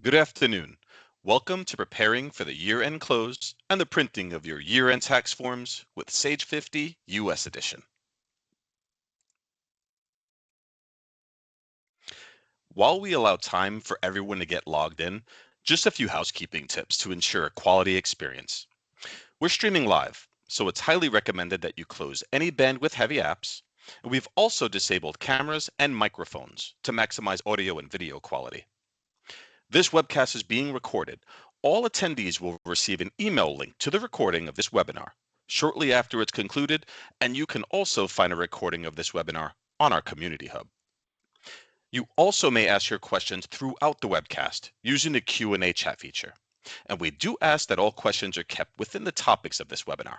Good afternoon. Welcome to preparing for the year-end close and the printing of your year-end tax forms with Sage 50 US Edition. While we allow time for everyone to get logged in, just a few housekeeping tips to ensure a quality experience. We're streaming live, so it's highly recommended that you close any bandwidth-heavy apps. And we've also disabled cameras and microphones to maximize audio and video quality. This webcast is being recorded. All attendees will receive an email link to the recording of this webinar shortly after it's concluded, and you can also find a recording of this webinar on our Community Hub. You also may ask your questions throughout the webcast using the Q&A chat feature, and we do ask that all questions are kept within the topics of this webinar.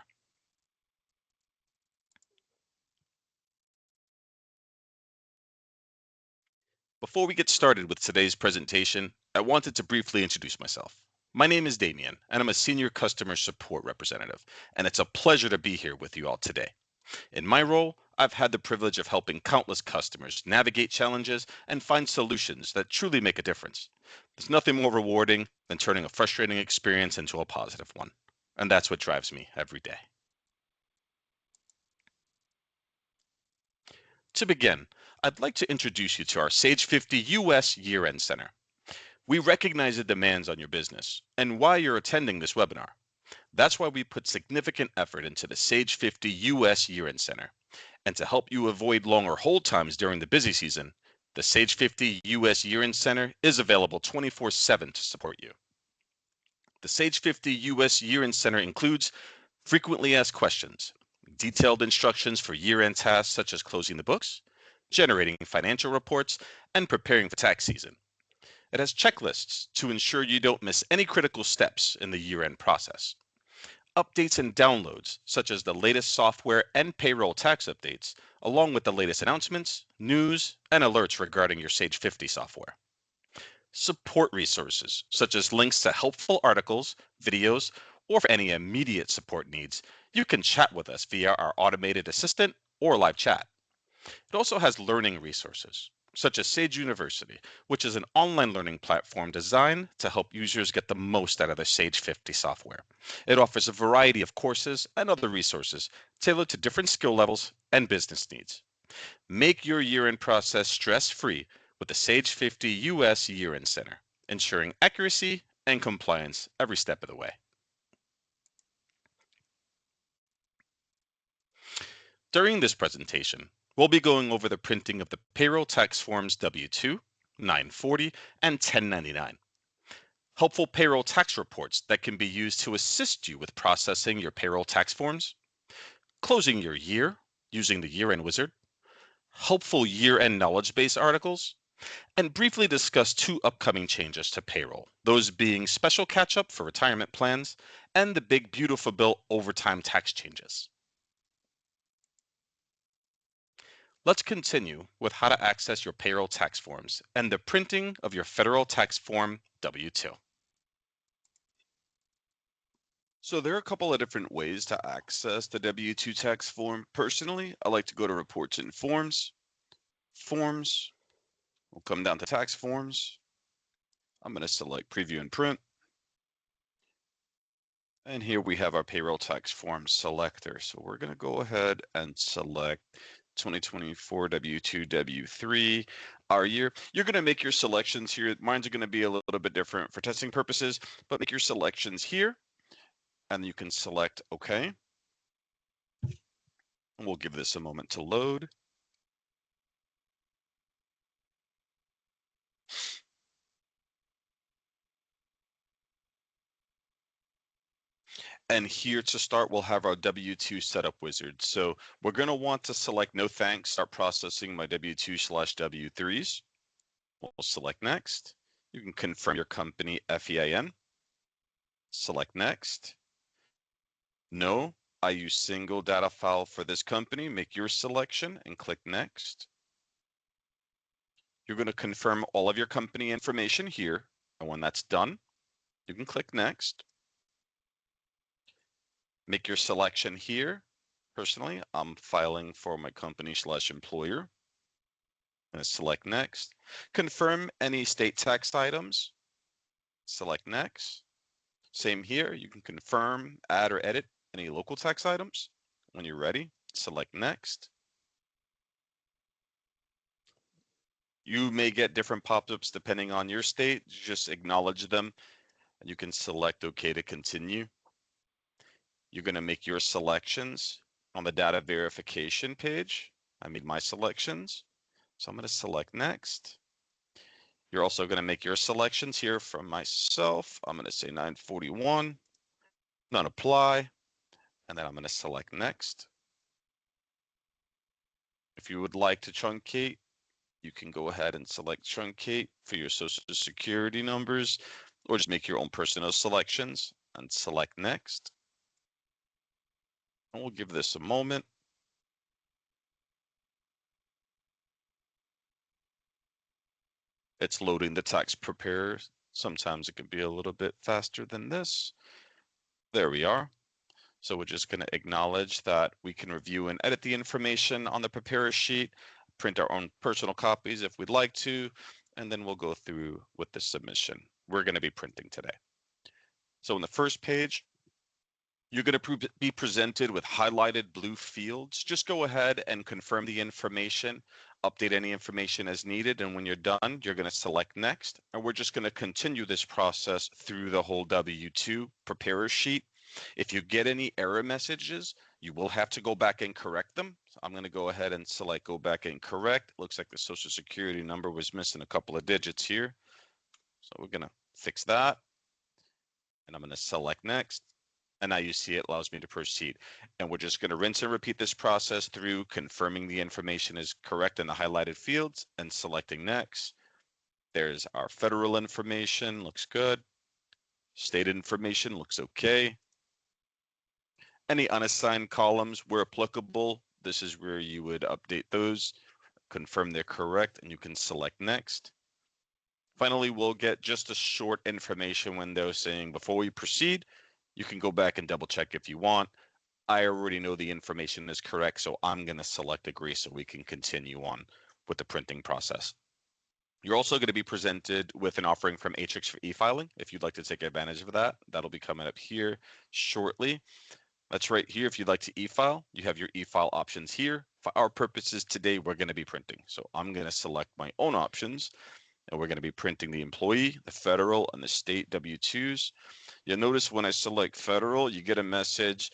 Before we get started with today's presentation, I wanted to briefly introduce myself. My name is Damien, and I'm a Senior Customer Support Representative, and it's a pleasure to be here with you all today. In my role, I've had the privilege of helping countless customers navigate challenges and find solutions that truly make a difference. There's nothing more rewarding than turning a frustrating experience into a positive one, and that's what drives me every day. To begin, I'd like to introduce you to our Sage 50 US Year-End Center. We recognize the demands on your business and why you're attending this webinar. That's why we put significant effort into the Sage 50 US Year-End Center. And to help you avoid longer hold times during the busy season, the Sage 50 US Year-End Center is available 24/7 to support you. The Sage 50 US Year-End Center includes frequently asked questions, detailed instructions for year-end tasks such as closing the books, generating financial reports, and preparing for tax season. It has checklists to ensure you don't miss any critical steps in the year-end process. Updates and downloads, such as the latest software and payroll tax updates, along with the latest announcements, news, and alerts regarding your Sage 50 software. Support resources, such as links to helpful articles, videos, or for any immediate support needs, you can chat with us via our automated assistant or live chat. It also has learning resources, such as Sage University, which is an online learning platform designed to help users get the most out of their Sage 50 software. It offers a variety of courses and other resources tailored to different skill levels and business needs. Make your year-end process stress-free with the Sage 50 US Year-End Center, ensuring accuracy and compliance every step of the way. During this presentation, we'll be going over the printing of the payroll tax forms W-2, 940, and 1099. Helpful payroll tax reports that can be used to assist you with processing your payroll tax forms, closing your year using the year-end wizard, helpful year-end Knowledgebase articles, and briefly discuss two upcoming changes to payroll, those being special catch-up for retirement plans and the big beautiful bill overtime tax changes. Let's continue with how to access your payroll tax forms and the printing of your federal tax form W-2. So there are a couple of different ways to access the W-2 tax form. Personally, I like to go to Reports and Forms. Forms. We'll come down to Tax Forms. I'm going to select Preview and Print. And here we have our payroll tax form selector. So we're going to go ahead and select 2024 W-2, W-3, our year. You're going to make your selections here. Mine's are going to be a little bit different for testing purposes, but make your selections here. And you can select OK. And we'll give this a moment to load. And here to start, we'll have our W-2 setup wizard. So we're going to want to select no thanks, start processing my W-2/W-3s. We'll select next. You can confirm your company FEIN. Select next. No, I use single data file for this company. Make your selection and click next. You're going to confirm all of your company information here. And when that's done, you can click next. Make your selection here. Personally, I'm filing for my company/employer. I'm going to select next. Confirm any state tax items. select next. Same here, you can confirm, add, or edit any local tax items. When you're ready, select next. You may get different pop-ups depending on your state. Just acknowledge them and you can select OK to continue. You're going to make your selections on the data verification page. I made my selections, so I'm going to select next. You're also going to make your selections here from myself. I'm going to say 941, none apply, and then I'm going to select next. If you would like to truncate, you can go ahead and select truncate for your social security numbers, or just make your own personal selections and select next. And we'll give this a moment. It's loading the tax preparer. Sometimes it can be a little bit faster than this. There we are. So we're just going to acknowledge that we can review and edit the information on the preparer sheet, print our own personal copies if we'd like to, and then we'll go through with the submission. We're going to be printing today. So on the first page, you're going to be presented with highlighted blue fields. Just go ahead and confirm the information, update any information as needed, and when you're done, you're going to select next. And we're just going to continue this process through the whole W-2 preparer sheet. If you get any error messages, you will have to go back and correct them. So I'm going to go ahead and select go back and correct. Looks like the social security number was missing a couple of digits here. So we're going to fix that. And I'm going to select next. And now you see it allows me to proceed. And we're just going to rinse and repeat this process through confirming the information is correct in the highlighted fields and selecting next. There's our federal information, looks good. State information looks okay. Any unassigned columns where applicable, this is where you would update those, confirm they're correct, and you can select next. Finally, we'll get just a short information window saying before we proceed, you can go back and double check if you want. I already know the information is correct, so I'm going to select agree so we can continue on with the printing process. You're also going to be presented with an offering from Atrix for e-filing. If you'd like to take advantage of that, that'll be coming up here shortly. That's right here. If you'd like to e-file, you have your e-file options here. For our purposes today, we're going to be printing. So I'm going to select my own options, and we're going to be printing the employee, the federal, and the state W-2s. You'll notice when I select federal, you get a message.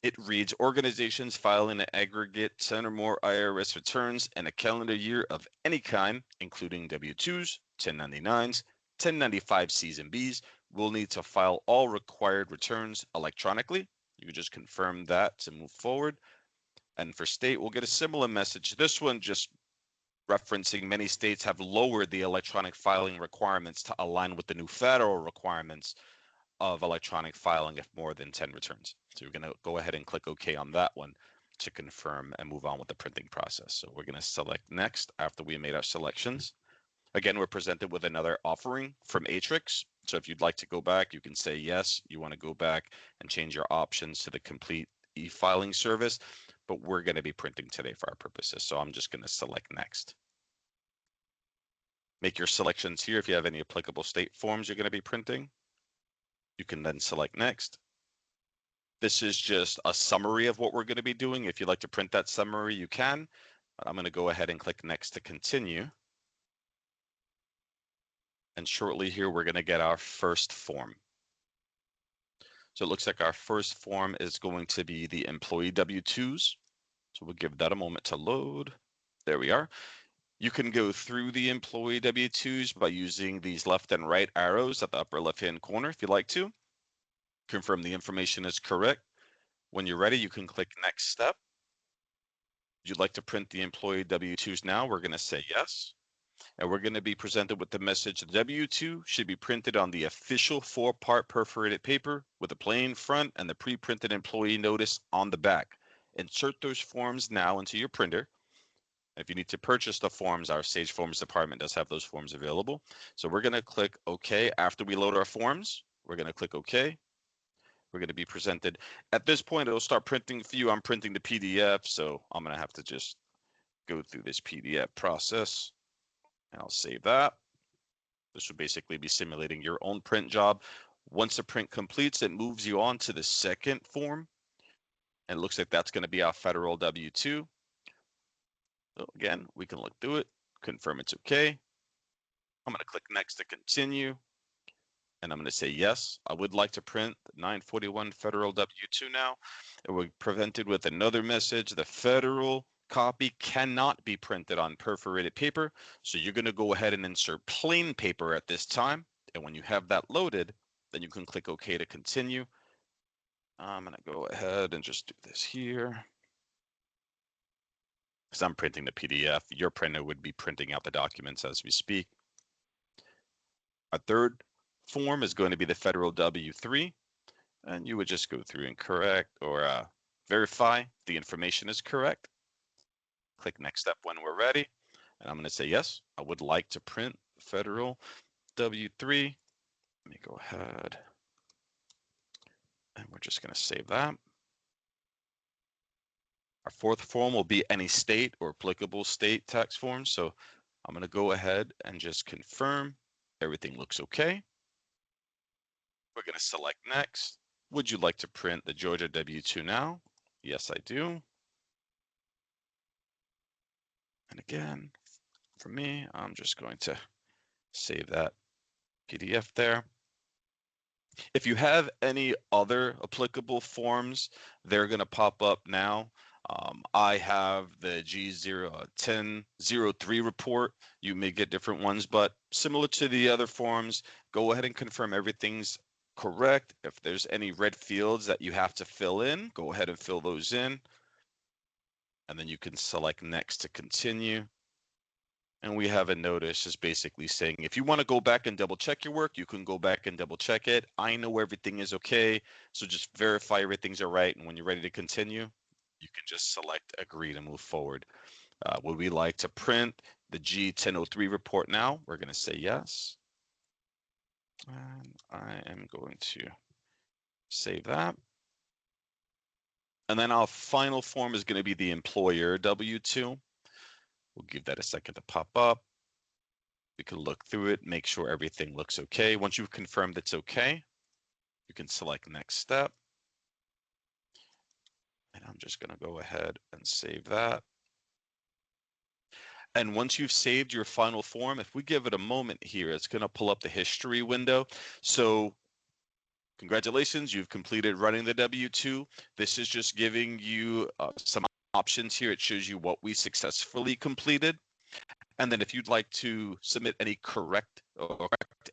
It reads organizations filing an aggregate 10 or more IRS returns in a calendar year of any kind, including W-2s, 1099s, 1095Cs and Bs, will need to file all required returns electronically. You can just confirm that to move forward. And for state, we'll get a similar message. This one just referencing many states have lowered the electronic filing requirements to align with the new federal requirements of electronic filing of more than 10 returns. So you're going to go ahead and click OK on that one to confirm and move on with the printing process. So we're going to select next after we made our selections. Again, we're presented with another offering from Atrix. So if you'd like to go back, you can say yes, you want to go back and change your options to the complete e-filing service, but we're going to be printing today for our purposes. So I'm just going to select next. Make your selections here if you have any applicable state forms you're going to be printing. You can then select next. This is just a summary of what we're going to be doing. If you'd like to print that summary, you can. I'm going to go ahead and click next to continue. And shortly here, we're going to get our first form. So it looks like our first form is going to be the employee W-2s. So we'll give that a moment to load. There we are. You can go through the employee W-2s by using these left and right arrows at the upper left-hand corner if you'd like to. Confirm the information is correct. When you're ready, you can click next step. If you'd like to print the employee W-2s now, we're going to say yes. And we're going to be presented with the message the W-2 should be printed on the official 4-part perforated paper with a plain front and the pre-printed employee notice on the back. Insert those forms now into your printer. If you need to purchase the forms, our Sage Forms department does have those forms available. So we're going to click OK. After we load our forms, we're going to click OK. We're going to be presented. At this point, it'll start printing for you. I'm printing the PDF, so I'm going to have to just go through this PDF process. And I'll save that. This would basically be simulating your own print job. Once the print completes, it moves you on to the second form. And it looks like that's going to be our federal W-2. So again, we can look through it, confirm it's okay. I'm going to click next to continue. And I'm going to say, yes, I would like to print the 941 federal W-2 now. And we're presented with another message. The federal copy cannot be printed on perforated paper. So you're going to go ahead and insert plain paper at this time. And when you have that loaded, then you can click OK to continue. I'm going to go ahead and just do this here. Because I'm printing the PDF. Your printer would be printing out the documents as we speak. Our third form is going to be the federal W-3. And you would just go through and correct or verify the information is correct. Click next step when we're ready. And I'm going to say, yes, I would like to print federal W-3. Let me go ahead. And we're just going to save that. Our fourth form will be any state or applicable state tax form. So I'm going to go ahead and just confirm everything looks okay. We're going to select next. Would you like to print the Georgia W-2 now? Yes, I do. And again, for me, I'm just going to save that PDF there. If you have any other applicable forms, they're going to pop up now. I have the G01003 report. You may get different ones, but similar to the other forms, go ahead and confirm everything's correct. If there's any red fields that you have to fill in, go ahead and fill those in. And then you can select next to continue. And we have a notice just basically saying, if you want to go back and double check your work, you can go back and double check it. I know everything is okay. So just verify everything's all right. And when you're ready to continue, you can just select agree to move forward. Would we like to print the G1003 report now? We're going to say yes. And I am going to save that. And then our final form is going to be the employer W-2. We'll give that a second to pop up. We can look through it, make sure everything looks okay. Once you've confirmed it's okay, you can select next step. And I'm just going to go ahead and save that. And once you've saved your final form, if we give it a moment here, it's going to pull up the history window. So congratulations, you've completed running the W-2. This is just giving you some options here. It shows you what we successfully completed. And then if you'd like to submit any correct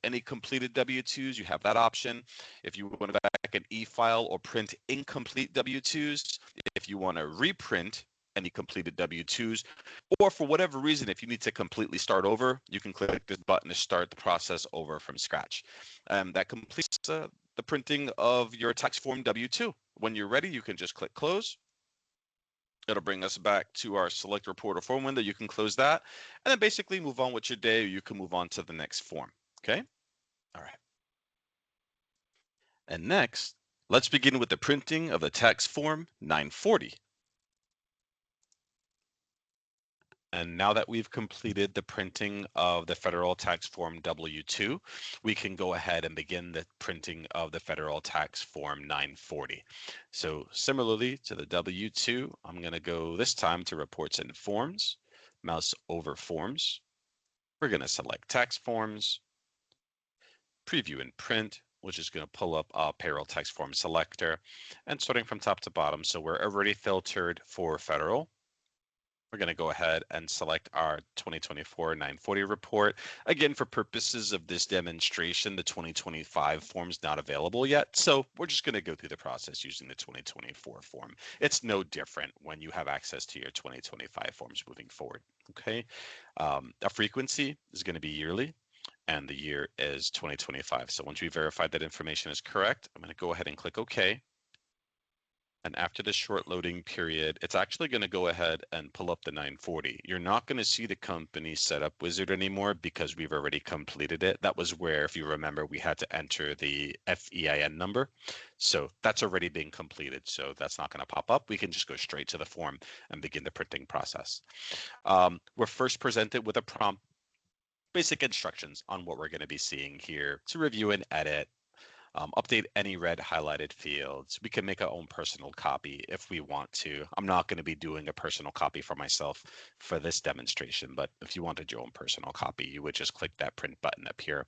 any completed W-2s, you have that option. If you want to go back an e-file or print incomplete W-2s, if you want to reprint any completed W-2s, or for whatever reason, if you need to completely start over, you can click this button to start the process over from scratch. That completes the printing of your tax form W-2. When you're ready, you can just click close. It'll bring us back to our select report or form window. You can close that and then basically move on with your day, or you can move on to the next form. Okay. All right. And next, let's begin with the printing of the tax form 940. And now that we've completed the printing of the federal tax form W-2, we can go ahead and begin the printing of the federal tax form 940. So similarly to the W-2, I'm going to go this time to reports and forms, mouse over forms. We're going to select tax forms, preview and print, which is going to pull up a payroll tax form selector, and sorting from top to bottom. So we're already filtered for federal. We're going to go ahead and select our 2024 940 report. Again, for purposes of this demonstration, the 2025 form is not available yet. So we're just going to go through the process using the 2024 form. It's no different when you have access to your 2025 forms moving forward. Okay. Our frequency is going to be yearly, and the year is 2025. So once we verified that information is correct, I'm going to go ahead and click OK. And after the short loading period, it's actually going to go ahead and pull up the 940. You're not going to see the company setup wizard anymore because we've already completed it. That was where, if you remember, we had to enter the FEIN number. So that's already been completed. So that's not going to pop up. We can just go straight to the form and begin the printing process. We're first presented with a prompt basic instructions on what we're going to be seeing here to review and edit. Update any red highlighted fields. We can make our own personal copy if we want to. I'm not going to be doing a personal copy for myself for this demonstration, but if you wanted your own personal copy, you would just click that print button up here.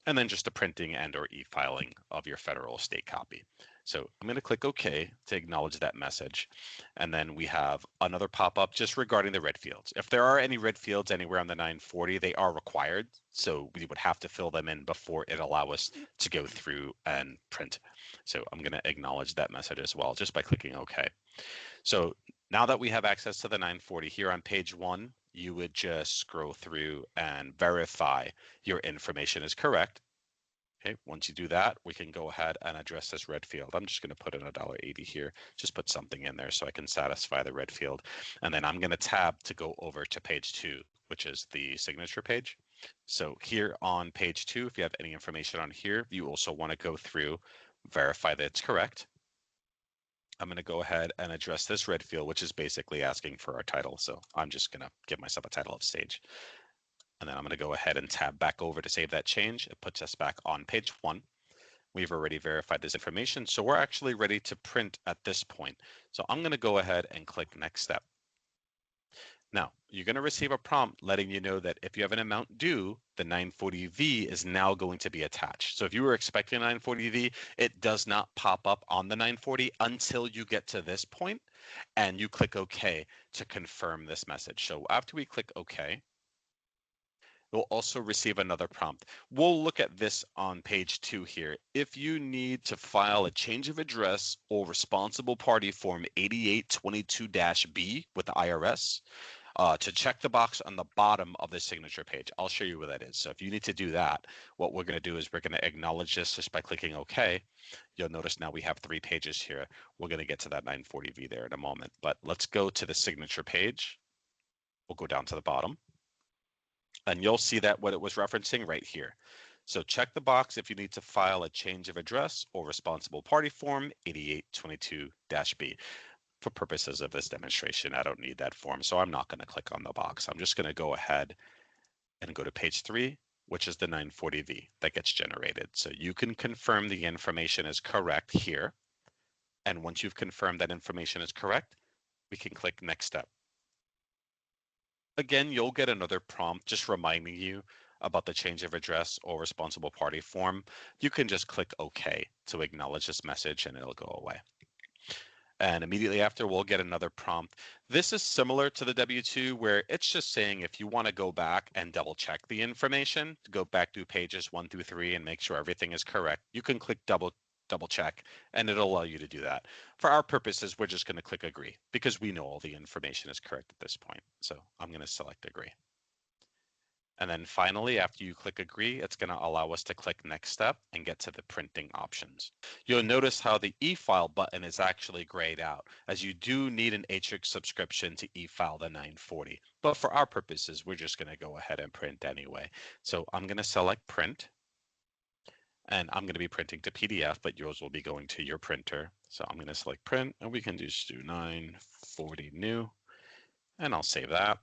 And then just the printing and or e-filing of your federal state copy. So I'm going to click OK to acknowledge that message. And then we have another pop-up just regarding the red fields. If there are any red fields anywhere on the 940, they are required. So we would have to fill them in before it allow us to go through and print. So I'm going to acknowledge that message as well, just by clicking OK. So now that we have access to the 940 here on page 1, you would just scroll through and verify your information is correct. Okay, once you do that, we can go ahead and address this red field. I'm just going to put in $1.80 here, just put something in there so I can satisfy the red field. And then I'm going to tab to go over to page 2, which is the signature page. So here on page 2, if you have any information on here, you also want to go through, verify that it's correct. I'm going to go ahead and address this red field, which is basically asking for our title. So I'm just going to give myself a title of stage. And then I'm going to go ahead and tab back over to save that change. It puts us back on page 1. We've already verified this information, so we're actually ready to print at this point. So I'm going to go ahead and click next step. Now, you're going to receive a prompt letting you know that if you have an amount due, the 940V is now going to be attached. So if you were expecting a 940V, it does not pop up on the 940 until you get to this point and you click OK to confirm this message. So after we click OK, you'll also receive another prompt. We'll look at this on page 2 here. If you need to file a change of address or responsible party form 8822-B with the IRS, to check the box on the bottom of the signature page. I'll show you where that is. So if you need to do that, what we're going to do is we're going to acknowledge this just by clicking OK. You'll notice now we have 3 pages here. We're going to get to that 940V there in a moment. But let's go to the signature page. We'll go down to the bottom. And you'll see that what it was referencing right here. So check the box if you need to file a change of address or responsible party form 8822-B. For purposes of this demonstration, I don't need that form, so I'm not going to click on the box. I'm just going to go ahead and go to page 3, which is the 940V that gets generated. So you can confirm the information is correct here. And once you've confirmed that information is correct, we can click next step. Again, you'll get another prompt just reminding you about the change of address or responsible party form. You can just click OK to acknowledge this message and it'll go away. And immediately after, we'll get another prompt. This is similar to the W-2 where it's just saying if you want to go back and double check the information, go back to pages 1 through 3 and make sure everything is correct, you can click double check and it'll allow you to do that. For our purposes, we're just going to click agree because we know all the information is correct at this point. So I'm going to select agree. And then finally, after you click agree, it's going to allow us to click next step and get to the printing options. You'll notice how the e-file button is actually grayed out, as you do need an Atrix subscription to e-file the 940. But for our purposes, we're just going to go ahead and print anyway. So I'm going to select print. And I'm going to be printing to PDF, but yours will be going to your printer. So I'm going to select print, and we can just do 940 new, and I'll save that.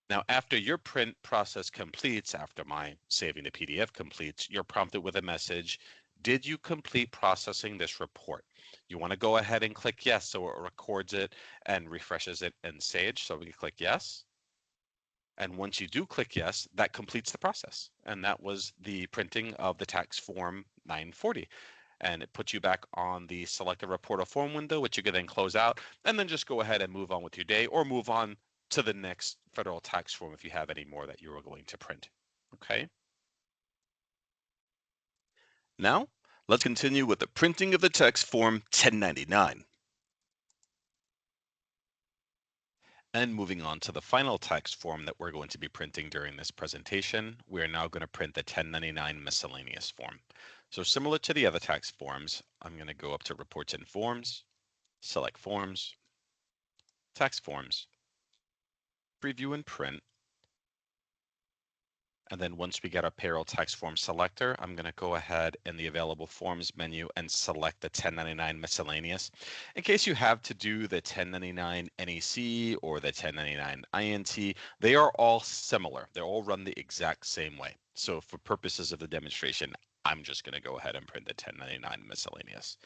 Now, after your print process completes, after my saving the PDF completes, you're prompted with a message, did you complete processing this report? You want to go ahead and click yes, so it records it and refreshes it in Sage. So we can click yes. And once you do click yes, that completes the process. And that was the printing of the tax form 940. And it puts you back on the select a report or form window, which you can then close out and then just go ahead and move on with your day or move on to the next federal tax form if you have any more that you are going to print. Okay. Now, let's continue with the printing of the tax form 1099. And moving on to the final tax form that we're going to be printing during this presentation, we are now going to print the 1099 miscellaneous form. So similar to the other tax forms, I'm going to go up to Reports and Forms, select Forms, Tax Forms, Preview and Print, And then once we get our payroll tax form selector, I'm going to go ahead in the available forms menu and select the 1099 miscellaneous. In case you have to do the 1099 NEC or the 1099 INT, they are all similar. They all run the exact same way. So for purposes of the demonstration, I'm just going to go ahead and print the 1099 miscellaneous.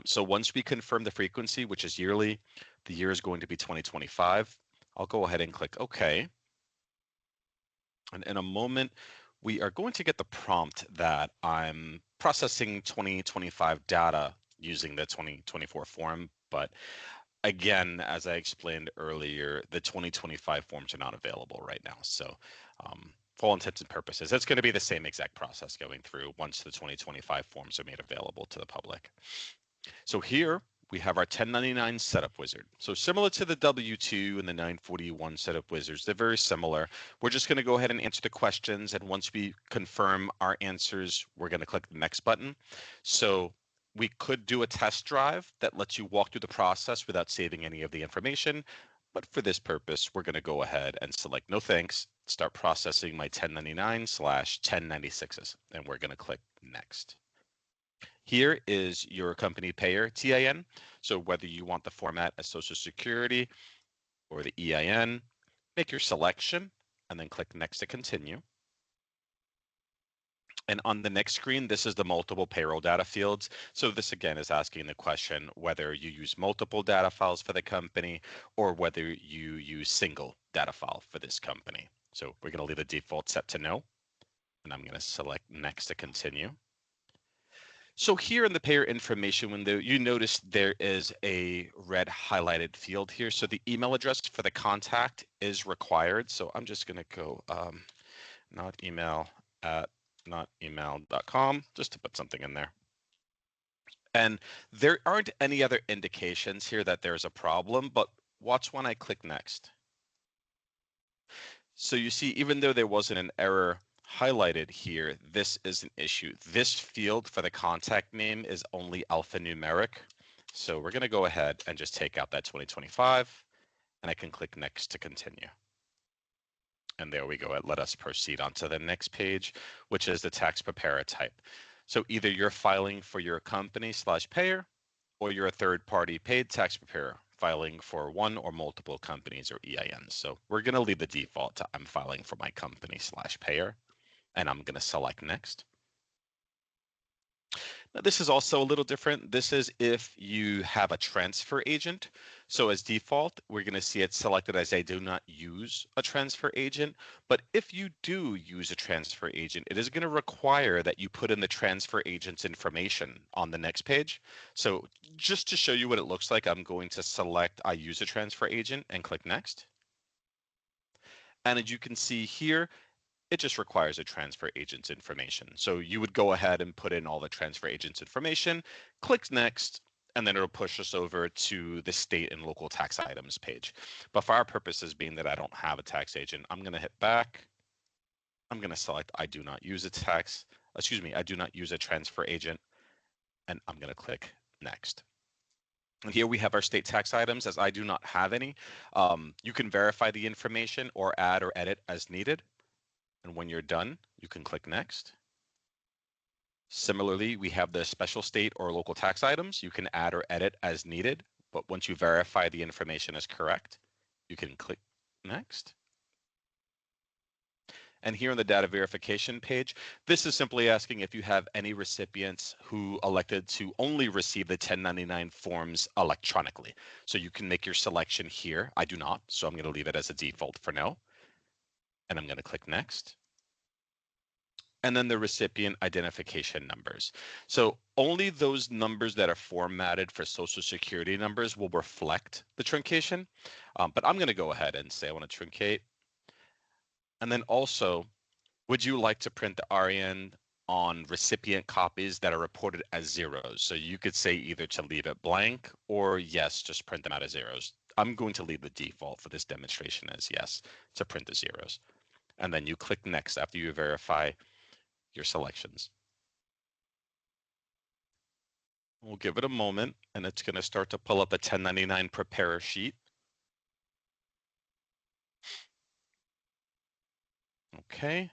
So once we confirm the frequency, which is yearly, the year is going to be 2025. I'll go ahead and click OK. And in a moment, we are going to get the prompt that I'm processing 2025 data using the 2024 form. But again, as I explained earlier, the 2025 forms are not available right now. So for all intents and purposes, it's going to be the same exact process going through once the 2025 forms are made available to the public. So here we have our 1099 setup wizard. So similar to the W-2 and the 941 setup wizards, they're very similar. We're just going to go ahead and answer the questions. And once we confirm our answers, we're going to click the next button. So we could do a test drive that lets you walk through the process without saving any of the information. But for this purpose, we're going to go ahead and select no thanks, start processing my 1099/1096s, and we're going to click next. Here is your company payer TIN. So whether you want the format as Social Security or the EIN, make your selection and then click next to continue. And on the next screen, this is the multiple payroll data fields. So this again is asking the question whether you use multiple data files for the company or whether you use single data file for this company. So we're going to leave the default set to no. And I'm going to select next to continue. So here in the payer information window, you notice there is a red highlighted field here. So the email address for the contact is required. So I'm just going to go notemail@notemail.com just to put something in there. And there aren't any other indications here that there's a problem, but watch when I click next. So you see, even though there wasn't an error highlighted here, this is an issue. This field for the contact name is only alphanumeric. So we're going to go ahead and just take out that 2025, and I can click next to continue. And there we go. Let us proceed on to the next page, which is the tax preparer type. So either you're filing for your company/payer, or you're a third-party paid tax preparer filing for one or multiple companies or EINs. So we're going to leave the default to I'm filing for my company/payer. And I'm going to select next. Now, this is also a little different. This is if you have a transfer agent. So as default, we're going to see it selected as I do not use a transfer agent. But if you do use a transfer agent, it is going to require that you put in the transfer agent's information on the next page. So just to show you what it looks like, I'm going to select I use a transfer agent and click next. And as you can see here, it just requires a transfer agent's information. So you would go ahead and put in all the transfer agent's information, click next, and then it'll push us over to the state and local tax items page. But for our purposes, being that I don't have a tax agent, I'm going to hit back. I'm going to select I do not use a I do not use a transfer agent, and I'm going to click next. And here we have our state tax items. As I do not have any, you can verify the information or add or edit as needed. And when you're done, you can click next. Similarly, we have the special state or local tax items. You can add or edit as needed, but once you verify the information is correct, you can click next. And here on the data verification page, this is simply asking if you have any recipients who elected to only receive the 1099 forms electronically. So you can make your selection here. I do not, so I'm going to leave it as a default for now. And I'm going to click next. And then the recipient identification numbers. So only those numbers that are formatted for Social Security numbers will reflect the truncation. But I'm going to go ahead and say I want to truncate. And then also, would you like to print the REN on recipient copies that are reported as zeros? So you could say either to leave it blank or yes, just print them out as zeros. I'm going to leave the default for this demonstration as yes, to print the zeros. And then you click next after you verify your selections. We'll give it a moment, and it's going to start to pull up a 1099 preparer sheet. Okay.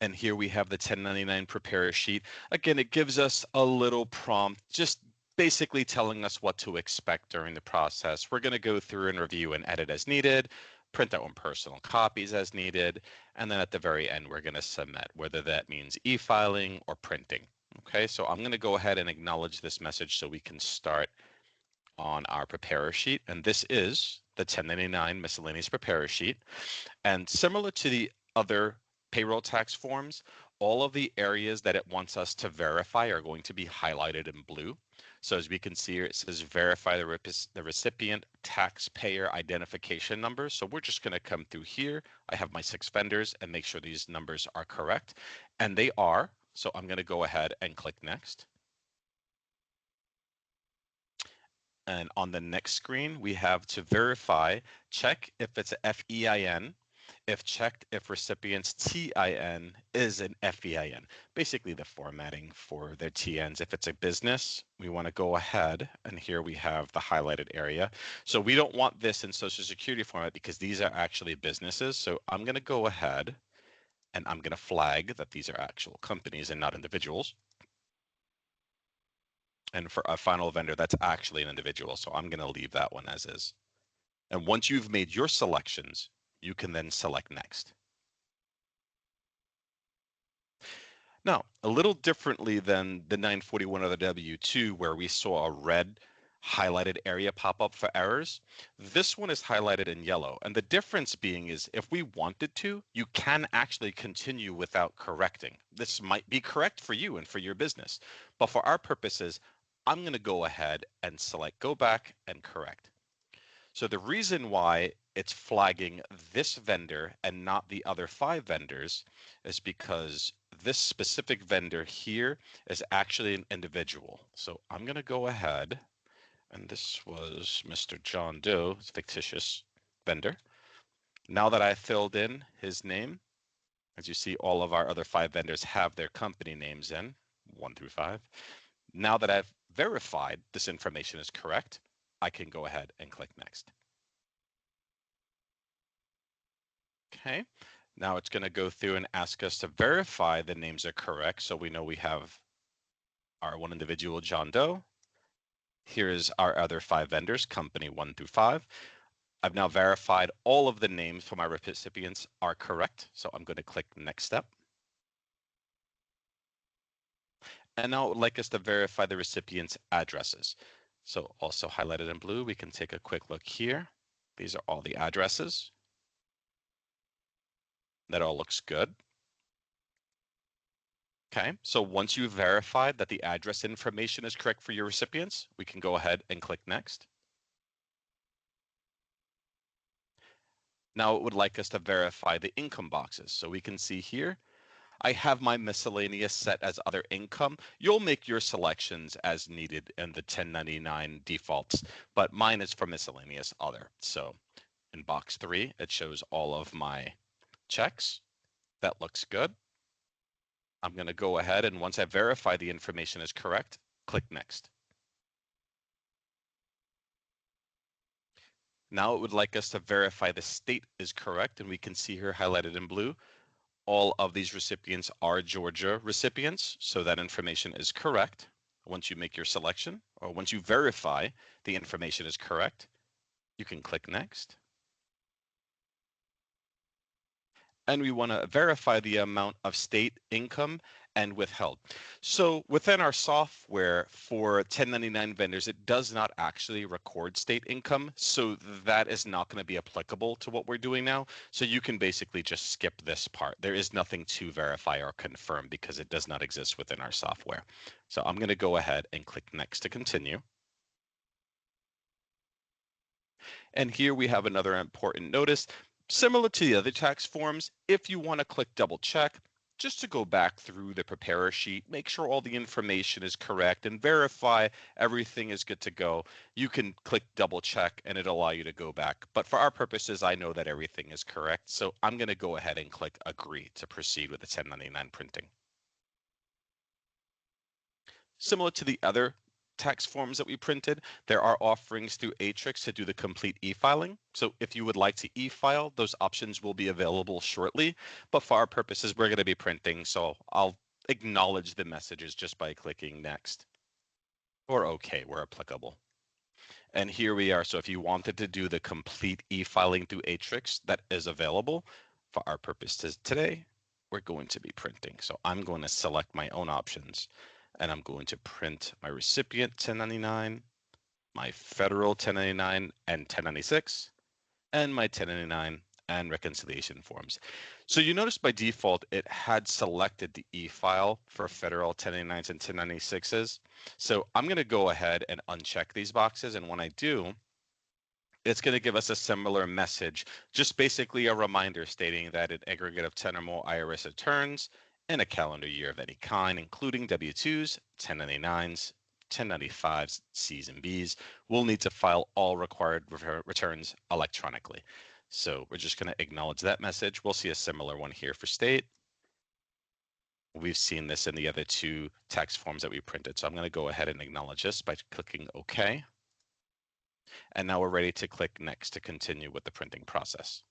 And here we have the 1099 preparer sheet. Again, it gives us a little prompt, just basically telling us what to expect during the process. We're going to go through and review and edit as needed, print out personal copies as needed, and then at the very end, we're going to submit, whether that means e-filing or printing. Okay, so I'm going to go ahead and acknowledge this message so we can start on our preparer sheet. And this is the 1099 miscellaneous preparer sheet. And similar to the other payroll tax forms, all of the areas that it wants us to verify are going to be highlighted in blue. So as we can see here, it says verify the recipient taxpayer identification number. So we're just going to come through here. I have my 6 vendors and make sure these numbers are correct. And they are. So I'm going to go ahead and click next. And on the next screen, we have to verify, check if it's a FEIN. If checked, if recipient's TIN is an FEIN, basically the formatting for their TNs. If it's a business, we want to go ahead, and here we have the highlighted area. So we don't want this in Social Security format because these are actually businesses. So I'm going to go ahead and I'm going to flag that these are actual companies and not individuals. And for a final vendor, that's actually an individual. So I'm going to leave that one as is. And once you've made your selections, you can then select next. Now, a little differently than the 941 or the W-2 where we saw a red highlighted area pop up for errors, this one is highlighted in yellow. And the difference being is if we wanted to, you can actually continue without correcting. This might be correct for you and for your business, but for our purposes, I'm going to go ahead and select go back and correct. So the reason why it's flagging this vendor and not the other 5 vendors is because this specific vendor here is actually an individual. So I'm going to go ahead, and this was Mr. John Doe, fictitious vendor. Now that I filled in his name, as you see, all of our other 5 vendors have their company names in, 1 through 5. Now that I've verified this information is correct, I can go ahead and click next. Okay, now it's going to go through and ask us to verify the names are correct. So we know we have our one individual, John Doe. Here's our other 5 vendors, company 1 through 5. I've now verified all of the names for my recipients are correct. So I'm going to click next step. And now it would like us to verify the recipient's addresses. So also highlighted in blue, we can take a quick look here. These are all the addresses. That all looks good. Okay, so once you've verified that the address information is correct for your recipients, we can go ahead and click next. Now it would like us to verify the income boxes. So we can see here, I have my miscellaneous set as other income. You'll make your selections as needed in the 1099 defaults, but mine is for miscellaneous other. So in box 3, it shows all of my checks. That looks good. I'm going to go ahead and once I verify the information is correct, click next. Now it would like us to verify the state is correct, and we can see here highlighted in blue, all of these recipients are Georgia recipients, so that information is correct. Once you make your selection, or once you verify the information is correct, you can click next. And we want to verify the amount of state income and withheld. So within our software for 1099 vendors, it does not actually record state income. So that is not going to be applicable to what we're doing now. So you can basically just skip this part. There is nothing to verify or confirm because it does not exist within our software. So I'm going to go ahead and click next to continue. And here we have another important notice. Similar to the other tax forms, if you want to click double check, just to go back through the preparer sheet, make sure all the information is correct and verify everything is good to go, you can click double check and it'll allow you to go back. But for our purposes, I know that everything is correct. So I'm going to go ahead and click agree to proceed with the 1099 printing. Similar to the other tax forms that we printed, there are offerings through Atrix to do the complete e-filing. So if you would like to e-file, those options will be available shortly. But for our purposes, we're going to be printing, so I'll acknowledge the messages just by clicking next or OK where applicable. And here we are. So if you wanted to do the complete e-filing through Atrix, that is available. For our purposes today, we're going to be printing. So I'm going to select my own options, and I'm going to print my recipient 1099, my federal 1099 and 1096, and my 1099 and reconciliation forms. So you notice by default, it had selected the e-file for federal 1099s and 1096s. So I'm going to go ahead and uncheck these boxes. And when I do, it's going to give us a similar message, just basically a reminder stating that an aggregate of 10 or more IRS returns in a calendar year of any kind, including W-2s, 1099s, 1095s, Cs and Bs, will need to file all required returns electronically. So we're just going to acknowledge that message. We'll see a similar one here for state. We've seen this in the other two tax forms that we printed. So I'm going to go ahead and acknowledge this by clicking OK. And now we're ready to click next to continue with the printing process.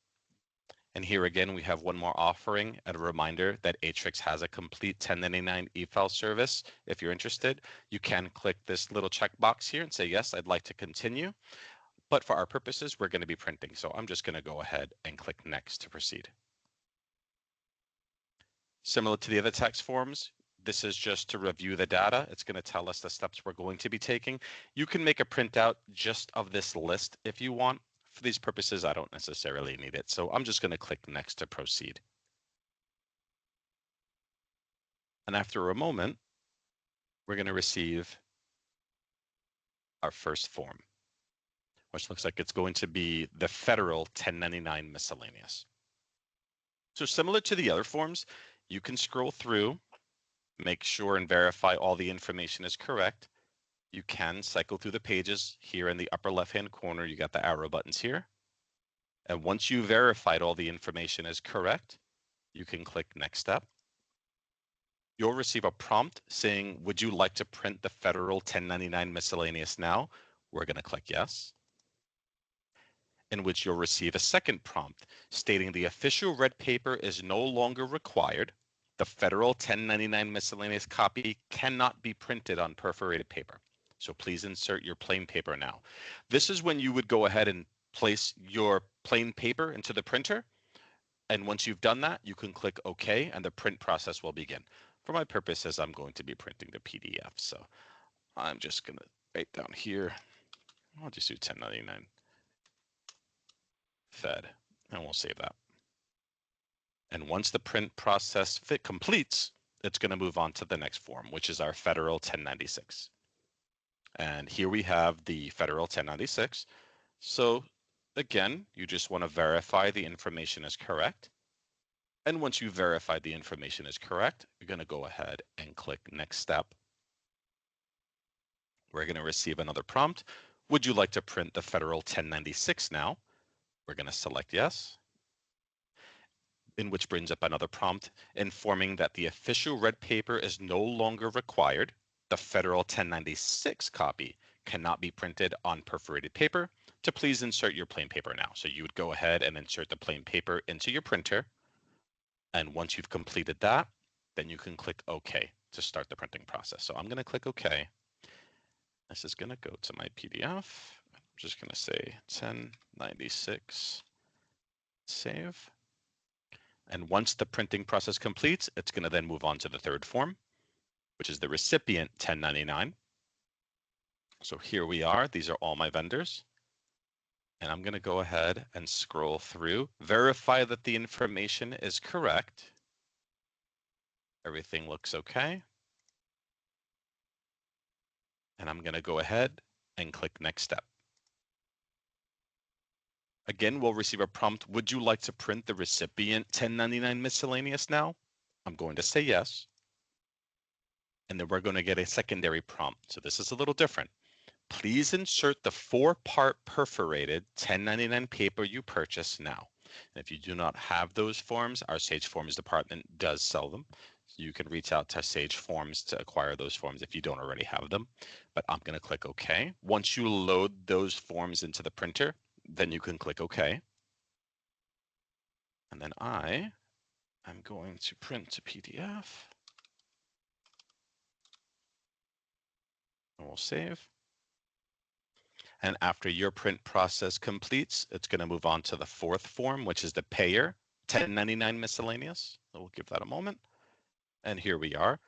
And here again, we have one more offering and a reminder that Atrix has a complete 1099 e-file service. If you're interested, you can click this little checkbox here and say, yes, I'd like to continue. But for our purposes, we're going to be printing. So I'm just going to go ahead and click next to proceed. Similar to the other tax forms, this is just to review the data. It's going to tell us the steps we're going to be taking. You can make a printout just of this list if you want. For these purposes, I don't necessarily need it. So I'm just going to click next to proceed. And after a moment, we're going to receive our first form, which looks like it's going to be the federal 1099 miscellaneous. So similar to the other forms, you can scroll through, make sure and verify all the information is correct. You can cycle through the pages. Here in the upper left-hand corner, you got the arrow buttons here. And once you verified all the information is correct, you can click next step. You'll receive a prompt saying, would you like to print the federal 1099 miscellaneous now? We're going to click yes. In which you'll receive a second prompt stating the official red paper is no longer required. The federal 1099 miscellaneous copy cannot be printed on perforated paper. So please insert your plain paper now. This is when you would go ahead and place your plain paper into the printer. And once you've done that, you can click OK and the print process will begin. For my purposes, I'm going to be printing the PDF. So I'm just going to write down here. I'll just do 1099 Fed and we'll save that. And once the print process completes, it's going to move on to the next form, which is our federal 1096. And here we have the federal 1096. So again, you just want to verify the information is correct. And once you verify the information is correct, you're going to go ahead and click next step. We're going to receive another prompt. Would you like to print the federal 1096 now? We're going to select yes. In which brings up another prompt informing that the official red paper is no longer required. The federal 1096 copy cannot be printed on perforated paper. To please insert your plain paper now. So you would go ahead and insert the plain paper into your printer. And once you've completed that, then you can click OK to start the printing process. So I'm going to click OK. This is going to go to my PDF. I'm just going to say 1096 save. And once the printing process completes, it's going to then move on to the third form, which is the recipient 1099. So here we are. These are all my vendors. And I'm going to go ahead and scroll through, verify that the information is correct. Everything looks okay. And I'm going to go ahead and click next step. Again, we'll receive a prompt. Would you like to print the recipient 1099 miscellaneous now? I'm going to say yes. And then we're going to get a secondary prompt. So this is a little different. Please insert the 4-part perforated 1099 paper you purchased now. And if you do not have those forms, our Sage Forms department does sell them. So you can reach out to Sage Forms to acquire those forms if you don't already have them. But I'm going to click OK. Once you load those forms into the printer, then you can click OK. And then I'm going to print a PDF. And we'll save. And after your print process completes, it's going to move on to the fourth form, which is the payer 1099 miscellaneous. So we'll give that a moment. And here we are.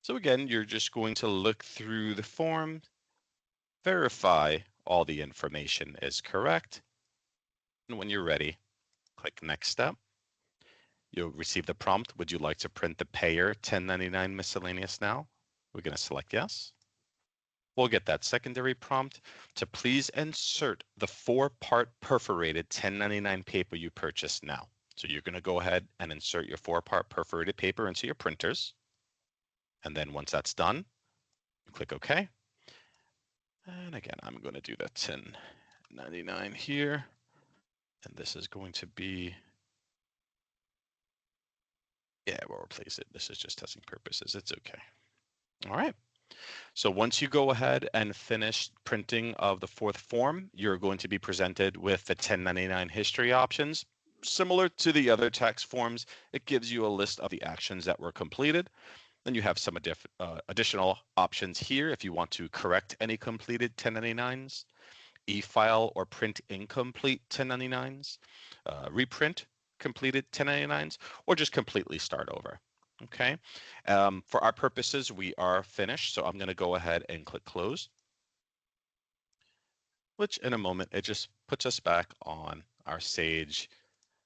So again, you're just going to look through the form, verify all the information is correct. And when you're ready, click Next Step. You'll receive the prompt. Would you like to print the payer 1099 miscellaneous now? We're going to select yes. We'll get that secondary prompt to please insert the 4-part perforated 1099 paper you purchased now. So you're going to go ahead and insert your 4-part perforated paper into your printers. And then once that's done, you click OK. And again, I'm going to do the 1099 here. And this is going to be, yeah, we'll replace it. This is just testing purposes. It's OK. All right. So once you go ahead and finish printing of the fourth form, you're going to be presented with the 1099 history options. Similar to the other tax forms, it gives you a list of the actions that were completed. Then you have some additional options here if you want to correct any completed 1099s, e-file or print incomplete 1099s, reprint completed 1099s, or just completely start over. Okay, for our purposes, we are finished. So I'm going to go ahead and click close, which in a moment, it just puts us back on our Sage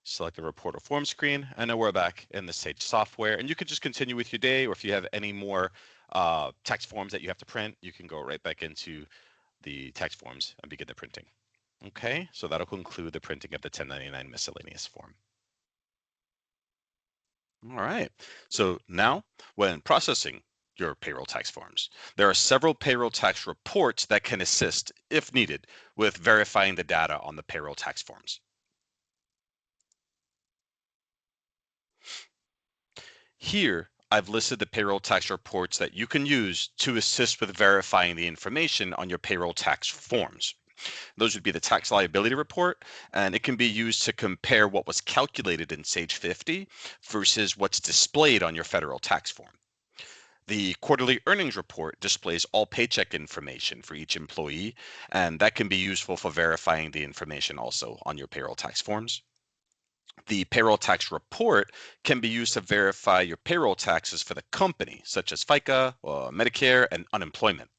select the report or form screen. And now we're back in the Sage software, and you can just continue with your day, or if you have any more tax forms that you have to print, you can go right back into the tax forms and begin the printing. Okay, so that'll conclude the printing of the 1099 miscellaneous form. All right, so now when processing your payroll tax forms, there are several payroll tax reports that can assist, if needed, with verifying the data on the payroll tax forms. Here, I've listed the payroll tax reports that you can use to assist with verifying the information on your payroll tax forms. Those would be the tax liability report, and it can be used to compare what was calculated in Sage 50 versus what's displayed on your federal tax form. The quarterly earnings report displays all paycheck information for each employee, and that can be useful for verifying the information also on your payroll tax forms. The payroll tax report can be used to verify your payroll taxes for the company, such as FICA, Medicare, and unemployment.